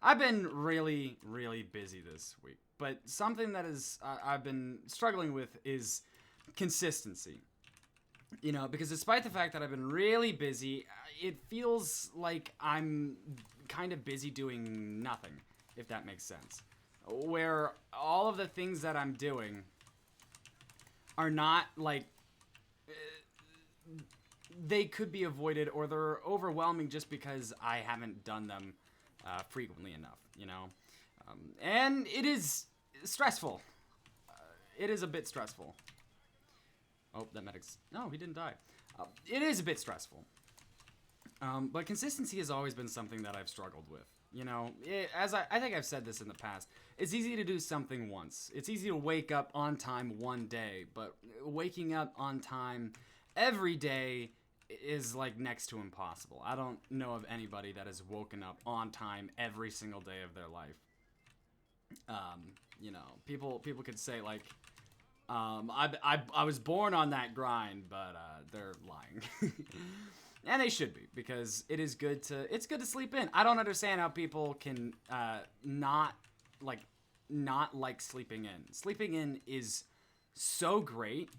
I've been really, really busy this week, but something that I've been struggling with is consistency. Because despite the fact that I've been really busy, it feels like I'm kind of busy doing nothing, if that makes sense. Where all of the things that I'm doing are not like they could be avoided, or they're overwhelming just because I haven't done them frequently enough. And it is stressful. It is a bit stressful. Oh, that medic's... No, he didn't die. It is a bit stressful. But consistency has always been something that I've struggled with. As I think I've said this in the past, it's easy to do something once. It's easy to wake up on time one day, but waking up on time every day is like next to impossible. I don't know of anybody that has woken up on time every single day of their life. People could say like, I was born on that grind, but they're lying. And they should be, because it's good to sleep in. I don't understand how people can not like sleeping in. Sleeping in is so great.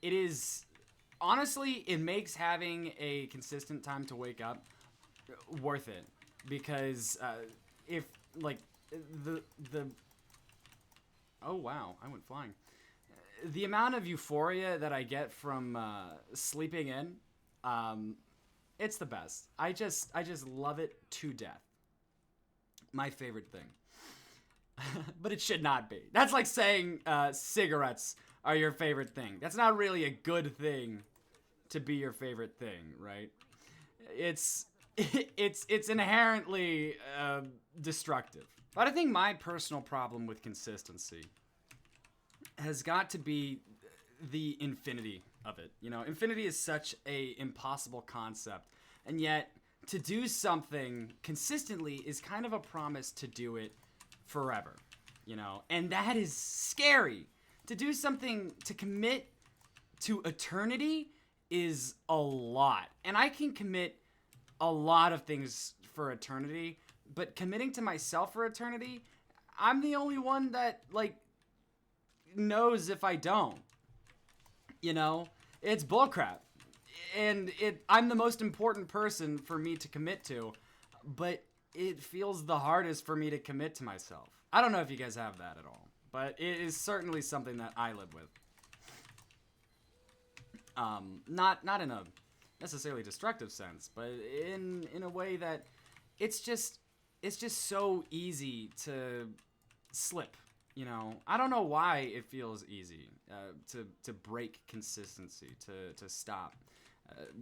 It is, honestly, it makes having a consistent time to wake up worth it, because if like the oh wow, I went flying. The amount of euphoria that I get from sleeping in, it's the best. I just love it to death. My favorite thing. But it should not be. That's like saying cigarettes are your favorite thing. That's not really a good thing to be your favorite thing, right? It's inherently destructive. But I think my personal problem with consistency has got to be the infinity of it. Infinity is such a impossible concept, and yet to do something consistently is kind of a promise to do it forever. And that is scary. To do something, to commit to eternity is a lot. And I can commit a lot of things for eternity, but committing to myself for eternity, I'm the only one that knows if I don't. It's bullcrap. And I'm the most important person for me to commit to, but it feels the hardest for me to commit to myself. I don't know if you guys have that at all, but it is certainly something that I live with. Not in a necessarily destructive sense, but in a way that it's just so easy to slip. I don't know why it feels easy to break consistency, to stop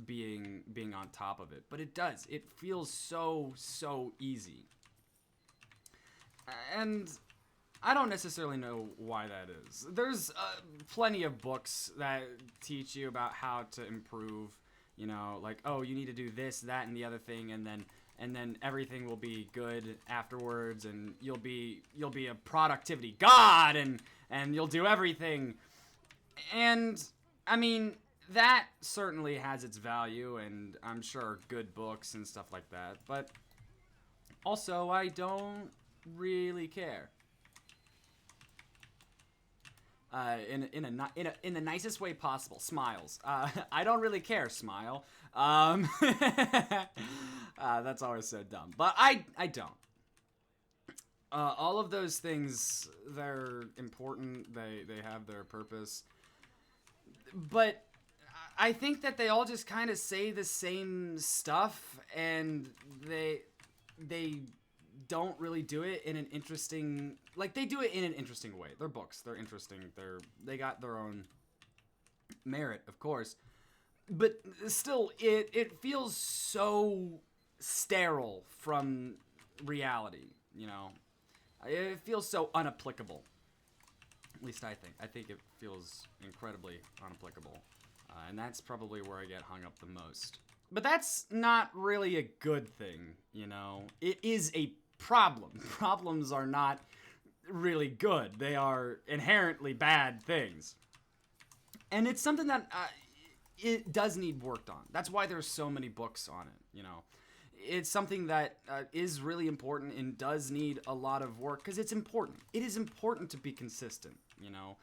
being on top of it, but it does. It feels so easy, and I don't necessarily know why that is. There's plenty of books that teach you about how to improve. Oh, you need to do this, that, and the other thing, and then everything will be good afterwards, and you'll be a productivity god, and you'll do everything. And I mean, that certainly has its value, and I'm sure good books and stuff like that. But also, I don't really care. In the nicest way possible. Smiles. I don't really care. Smile. That's always so dumb, but I don't. All of those things, they're important. They have their purpose, but I think that they all just kind of say the same stuff, and they don't really do it in an interesting, they do it in an interesting way. They're books. They're interesting. They got their own merit, of course, but still, it feels so sterile from reality. It feels so unapplicable. At least I think. I think it feels incredibly unapplicable, and that's probably where I get hung up the most. But that's not really a good thing, It is a problem. Problems are not really good. They are inherently bad things. And it's something that it does need worked on. That's why there's so many books on it, it's something that is really important and does need a lot of work because it's important. It is important to be consistent. You know,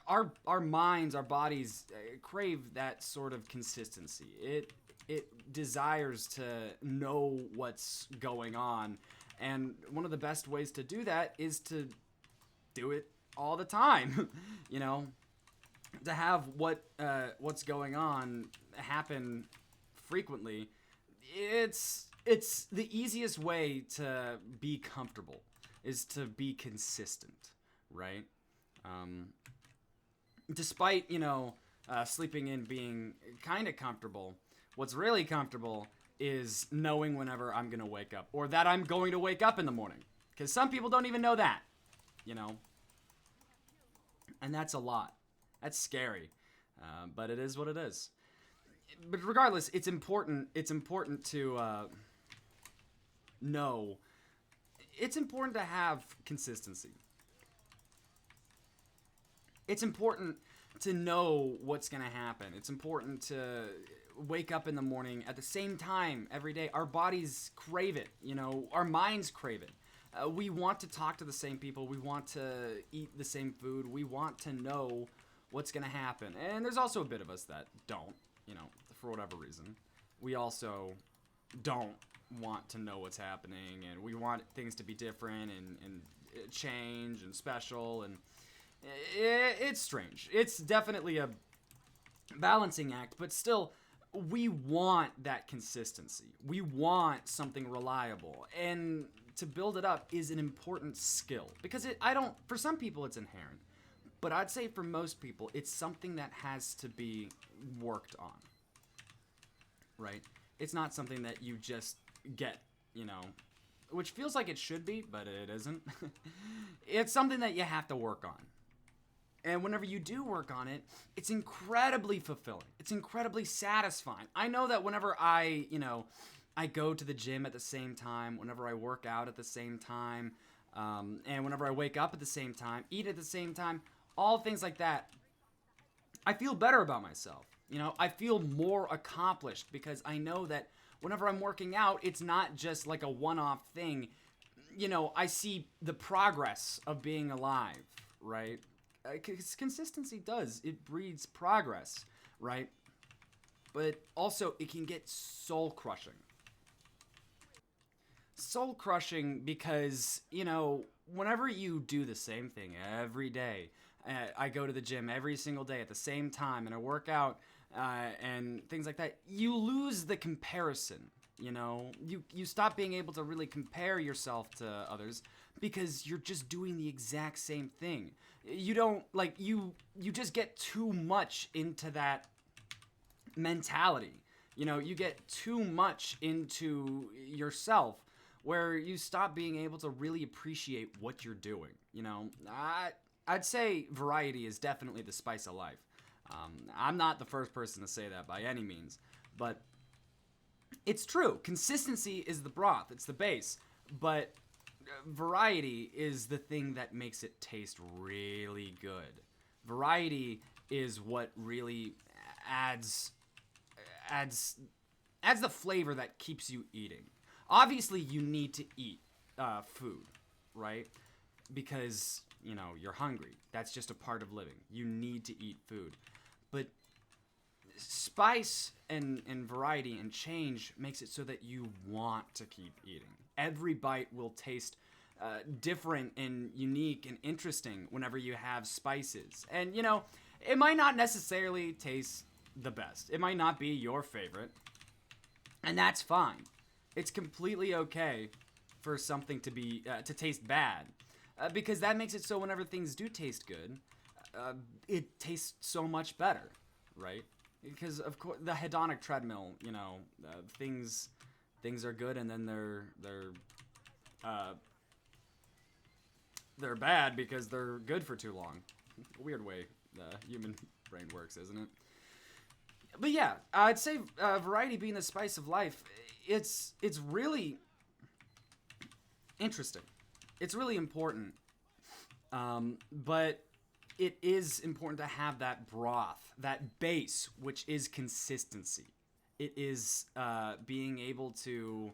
our minds, our bodies crave that sort of consistency. It desires to know what's going on, and one of the best ways to do that is to do it all the time. You know, to have what's going on happen frequently. It's the easiest way to be comfortable is to be consistent, right? Despite sleeping in being kind of comfortable, what's really comfortable is knowing whenever I'm gonna wake up or that I'm going to wake up in the morning, because some people don't even know that, you know, and that's a lot. That's scary, but it is what it is. But regardless, it's important. It's important to know. It's important to have consistency. It's important to know what's going to happen. It's important to wake up in the morning at the same time every day. Our bodies crave it. You know, our minds crave it. We want to talk to the same people. We want to eat the same food. We want to know what's going to happen. And there's also a bit of us that don't, you know, for whatever reason. We also don't want to know what's happening, and we want things to be different and change and special, and it's strange. It's definitely a balancing act, but still, we want that consistency. We want something reliable, and to build it up is an important skill, because for some people it's inherent, but I'd say for most people it's something that has to be worked on, right? It's not something that you just get, you know, which feels like it should be, but it isn't. It's something that you have to work on. And whenever you do work on it, it's incredibly fulfilling. It's incredibly satisfying. I know that whenever I go to the gym at the same time, whenever I work out at the same time, and whenever I wake up at the same time, eat at the same time, all things like that, I feel better about myself. You know, I feel more accomplished because I know that whenever I'm working out, it's not just like a one-off thing. You know, I see the progress of being alive, right? Because consistency it breeds progress, right? But also, it can get soul-crushing. Soul-crushing because, you know, whenever you do the same thing every day, I go to the gym every single day at the same time, and I work out, and things like that, you lose the comparison. You know, you stop being able to really compare yourself to others because you're just doing the exact same thing. You don't you just get too much into that mentality. You know, you get too much into yourself where you stop being able to really appreciate what you're doing. You know, I'd say variety is definitely the spice of life. I'm not the first person to say that by any means, but it's true. Consistency is the broth, it's the base, but variety is the thing that makes it taste really good. Variety is what really adds the flavor that keeps you eating. Obviously, you need to eat food, right? Because, you know, you're hungry. That's just a part of living. You need to eat food. But spice and variety and change makes it so that you want to keep eating. Every bite will taste different and unique and interesting whenever you have spices. And, you know, it might not necessarily taste the best. It might not be your favorite. And that's fine. It's completely okay for something to be to taste bad. Because that makes it so whenever things do taste good, it tastes so much better, right? Because of course the hedonic treadmill, you know, things are good and then they're bad because they're good for too long. Weird way the human brain works, isn't it? But yeah, I'd say variety being the spice of life. It's really interesting. It's really important. But it is important to have that broth, that base, which is consistency. It is being able to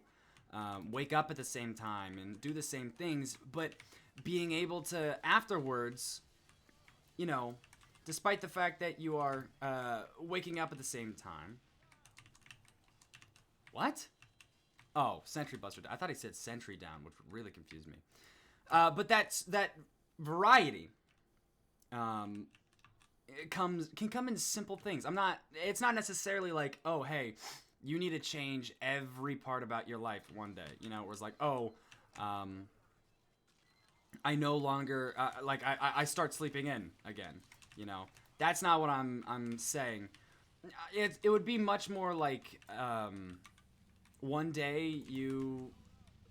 wake up at the same time and do the same things, but being able to afterwards, you know, despite the fact that you are waking up at the same time. What? Oh, Sentry Buster. I thought he said Sentry Down, which would really confuse me. But that variety it can come in simple things. It's not necessarily like, oh, hey, you need to change every part about your life one day. You know, it was like, oh, I no longer I start sleeping in again. You know, that's not what I'm saying. It would be much more like one day you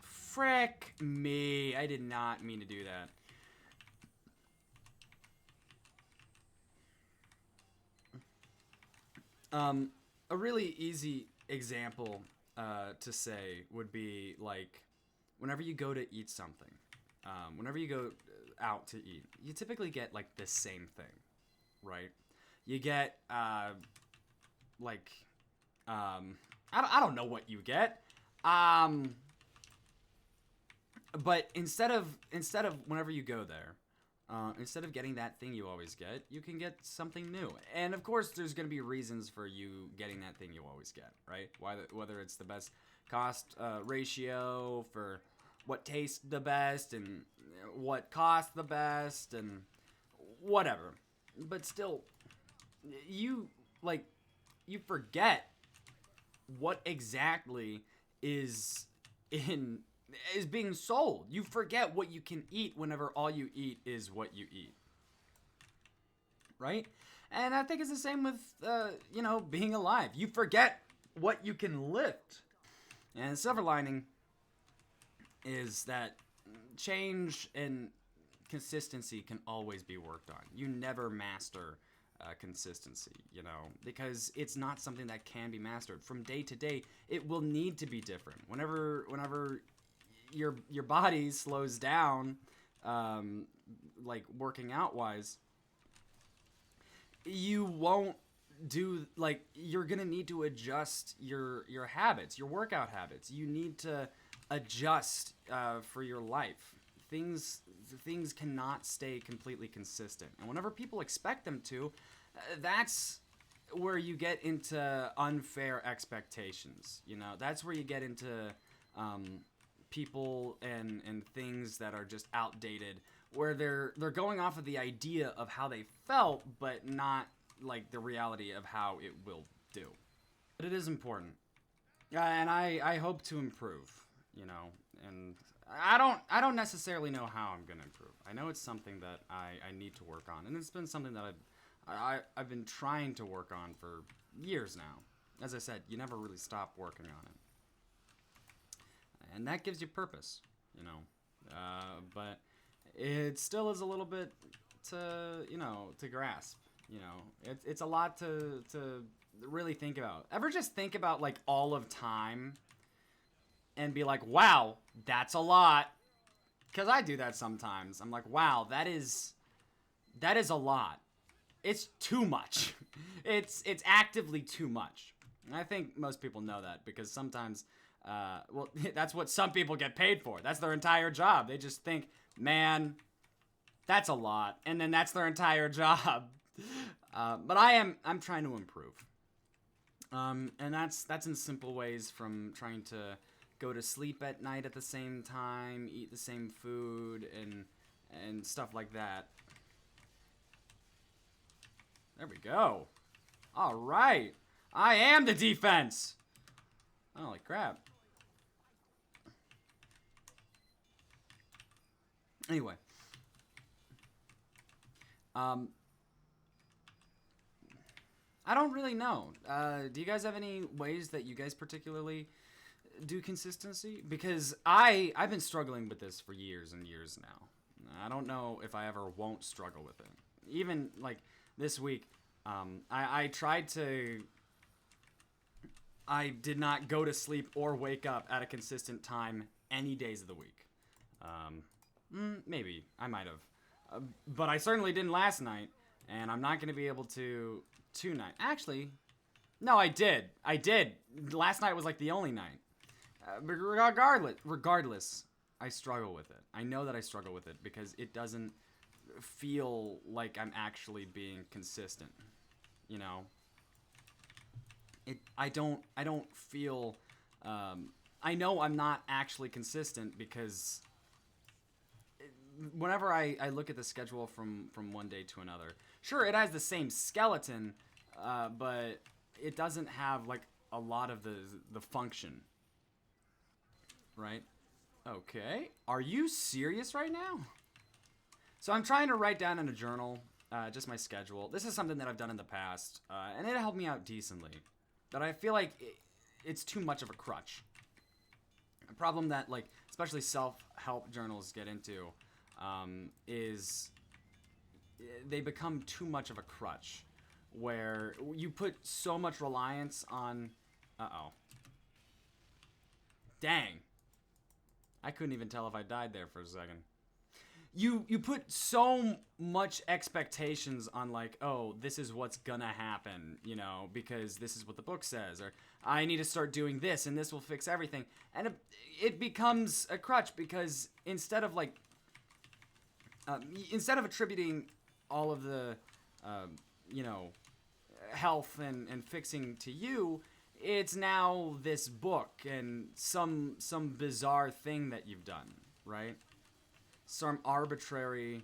frick me. I did not mean to do that. A really easy example to say would be like whenever you go to eat something, whenever you go out to eat, you typically get like the same thing, right? You get I don't know what you get, but instead of whenever you go there, instead of getting that thing you always get, you can get something new. And of course, there's going to be reasons for you getting that thing you always get, right? Whether it's the best cost ratio for what tastes the best and what costs the best and whatever. But still, you forget what exactly is being sold. You forget what you can eat whenever all you eat is what you eat. Right? And I think it's the same with, being alive. You forget what you can lift. And the silver lining is that change and consistency can always be worked on. You never master consistency, because it's not something that can be mastered. From day to day, it will need to be different. Whenever your body slows down, like working out wise, you won't do, like, you're gonna need to adjust your habits, your workout habits. You need to adjust for your life. Things cannot stay completely consistent, and whenever people expect them to, that's where you get into unfair expectations. That's where you get into people and things that are just outdated, where they're going off of the idea of how they felt, but not like the reality of how it will do. But it is important, and I hope to improve. And I don't necessarily know how I'm gonna improve. I know it's something that I need to work on, and it's been something that I've been trying to work on for years now. As I said, you never really stop working on it. And that gives you purpose, but it still is a little bit to grasp, it's a lot to really think about. Ever just think about like all of time and be like, wow, that's a lot? Because I do that sometimes. I'm like, wow, that is a lot. It's too much. It's actively too much. And I think most people know that, because sometimes that's what some people get paid for. That's their entire job. They just think, man, that's a lot. And then that's their entire job. But I'm trying to improve. And that's in simple ways, from trying to go to sleep at night at the same time, eat the same food, and stuff like that. There we go. All right. I am the defense. Holy crap. Anyway. I don't really know. Do you guys have any ways that you guys particularly do consistency? Because I've been struggling with this for years and years now. I don't know if I ever won't struggle with it. Even like this week, I tried to. I did not go to sleep or wake up at a consistent time any days of the week. Maybe I might have, but I certainly didn't last night, and I'm not going to be able to tonight. Actually, no, I did. Last night was like the only night. Regardless, I struggle with it. I know that I struggle with it because it doesn't feel like I'm actually being consistent. You know, I don't feel. I know I'm not actually consistent because whenever I look at the schedule from one day to another, sure it has the same skeleton, but it doesn't have like a lot of the function. Right? Okay. Are you serious right now? So I'm trying to write down in a journal just my schedule. This is something that I've done in the past, and it helped me out decently. But I feel like it's too much of a crutch. A problem that, like, especially self-help journals get into is they become too much of a crutch, where you put so much reliance on... Uh-oh. Dang. I couldn't even tell if I died there for a second. You put so much expectations on, like, oh, this is what's gonna happen, you know, because this is what the book says, or I need to start doing this and this will fix everything. And it becomes a crutch because instead of attributing all of the, you know, health and fixing to you, it's now this book and some bizarre thing that you've done, right? Some arbitrary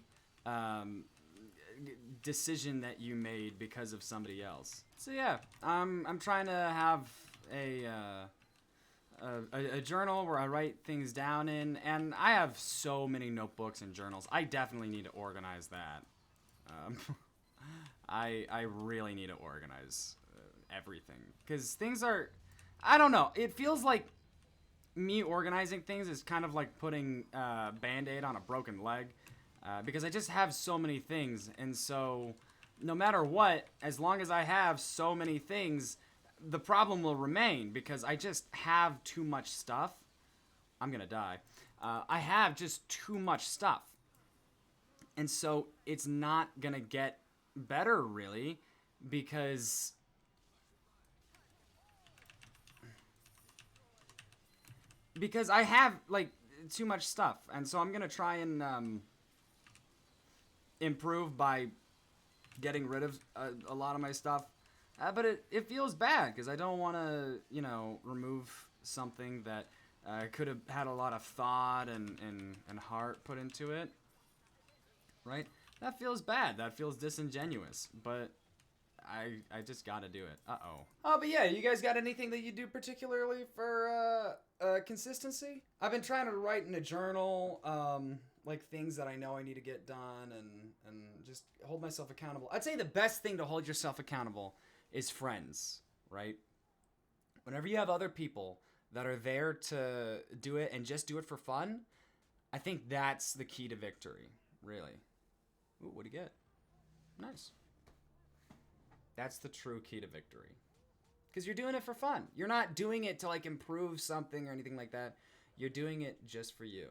decision that you made because of somebody else. So yeah, I'm trying to have a journal where I write things down in, and I have so many notebooks and journals. I definitely need to organize that. I really need to organize everything because things are, I don't know. It feels like me organizing things is kind of like putting Band-Aid on a broken leg because I just have so many things, and so no matter what, as long as I have so many things, the problem will remain because I just have too much stuff. I'm gonna die. I have just too much stuff, and so it's not gonna get better really because I have like too much stuff, and so I'm gonna try and improve by getting rid of a lot of my stuff. But it feels bad because I don't want to, you know, remove something that could have had a lot of thought and heart put into it. Right? That feels bad. That feels disingenuous. But I just gotta do it. Uh-oh. Oh, but yeah, you guys got anything that you do particularly for consistency? I've been trying to write in a journal, like things that I know I need to get done and just hold myself accountable. I'd say the best thing to hold yourself accountable is friends, right? Whenever you have other people that are there to do it and just do it for fun, I think that's the key to victory, really. Ooh, what'd he get? Nice. That's the true key to victory. Because you're doing it for fun. You're not doing it to like improve something or anything like that. You're doing it just for you.